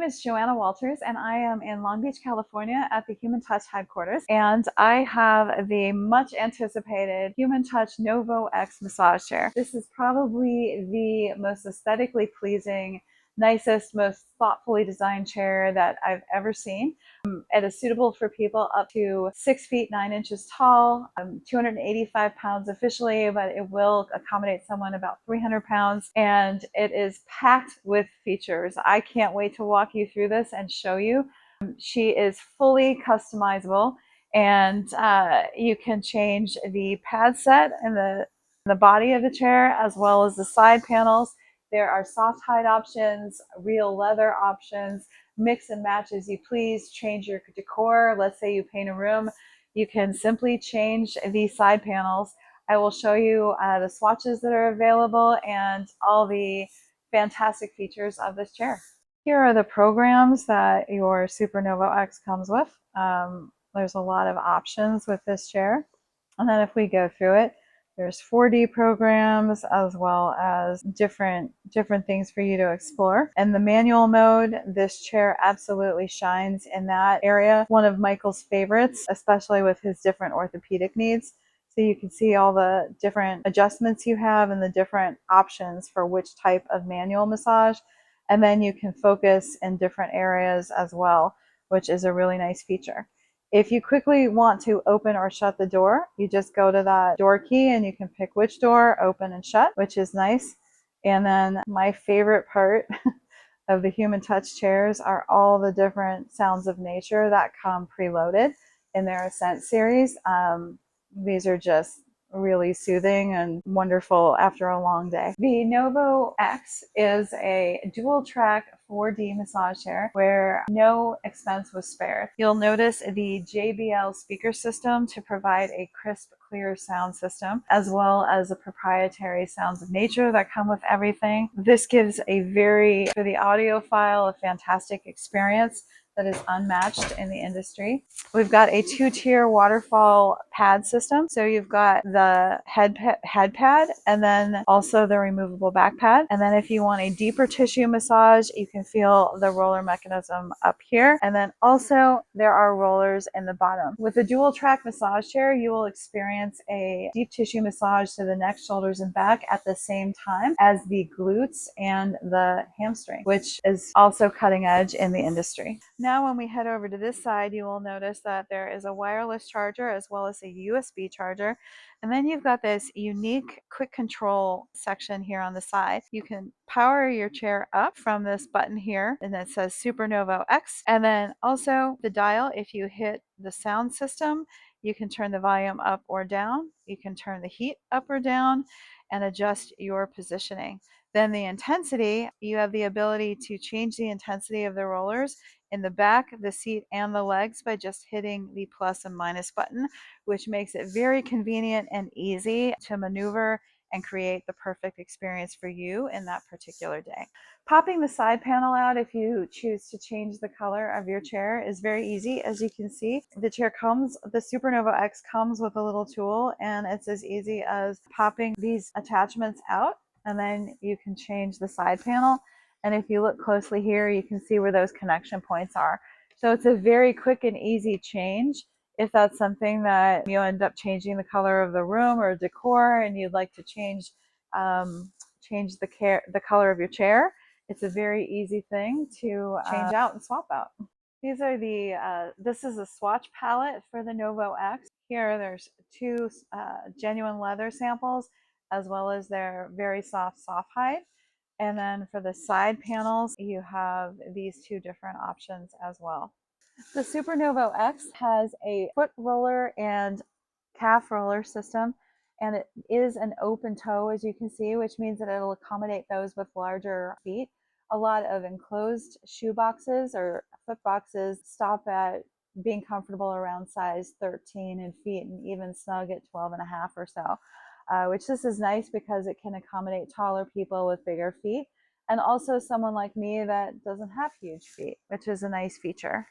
is Joanna Walters, and I am in Long Beach, California at the Human Touch headquarters. And I have the much anticipated Human Touch Novo X massage chair. This is probably the most aesthetically pleasing, nicest, most thoughtfully designed chair that I've ever seen. It is suitable for people up to 6 feet 9 inches tall, 285 pounds officially, but it will accommodate someone about 300 pounds. And it is packed with features. I can't wait to walk you through this and show you. She is fully customizable, and you can change the pad set and the body of the chair, as well as the side panels. There are soft hide options, real leather options, mix and match as you please, change your decor. Let's say you paint a room, you can simply change the side panels. I will show you the swatches that are available and all the fantastic features of this chair. Here are the programs that your Super Novo X comes with. There's a lot of options with this chair. And then if we go through it, there's 4D programs as well as different things for you to explore. And the manual mode, this chair absolutely shines in that area. One of Michael's favorites, especially with his different orthopedic needs. So you can see all the different adjustments you have and the different options for which type of manual massage. And then you can focus in different areas as well, which is a really nice feature. If you quickly want to open or shut the door, you just go to that door key and you can pick which door, open and shut, which is nice. And then my favorite part of the Human Touch chairs are all the different sounds of nature that come preloaded in their Ascent series. These are just really soothing and wonderful after a long day. The Novo X is a dual track 4D massage chair where no expense was spared. You'll notice the JBL speaker system to provide a crisp, clear sound system, as well as the proprietary sounds of nature that come with everything. This gives for the audiophile, a fantastic experience that is unmatched in the industry. We've got a 2-tier waterfall pad system. So you've got the head pad and then also the removable back pad. And then if you want a deeper tissue massage, you can feel the roller mechanism up here. And then also there are rollers in the bottom. With the dual track massage chair, you will experience a deep tissue massage to the neck, shoulders, and back at the same time as the glutes and the hamstring, which is also cutting edge in the industry. Now when we head over to this side, you will notice that there is a wireless charger as well as a USB charger. And then you've got this unique quick control section here on the side. You can power your chair up from this button here, and it says Super Novo X. And then also the dial, if you hit the sound system, you can turn the volume up or down. You can turn the heat up or down and adjust your positioning. Then the intensity, you have the ability to change the intensity of the rollers in the back, the seat, and the legs by just hitting the plus and minus button, which makes it very convenient and easy to maneuver and create the perfect experience for you in that particular day. Popping the side panel out if you choose to change the color of your chair is very easy. As you can see, the Super Novo X comes with a little tool, and it's as easy as popping these attachments out, and then you can change the side panel. And if you look closely here, you can see where those connection points are. So it's a very quick and easy change. If that's something that you end up changing the color of the room or decor and you'd like to change the color of your chair, it's a very easy thing to change out and swap out. These are this is a swatch palette for the Novo X. Here there's 2 genuine leather samples as well as their very soft hide. And then for the side panels, you have these 2 different options as well. The Super Novo X has a foot roller and calf roller system, and it is an open toe, as you can see, which means that it'll accommodate those with larger feet. A lot of enclosed shoe boxes or foot boxes stop at being comfortable around size 13 in feet and even snug at 12.5 or so. Which this is nice because it can accommodate taller people with bigger feet, and also someone like me that doesn't have huge feet, which is a nice feature.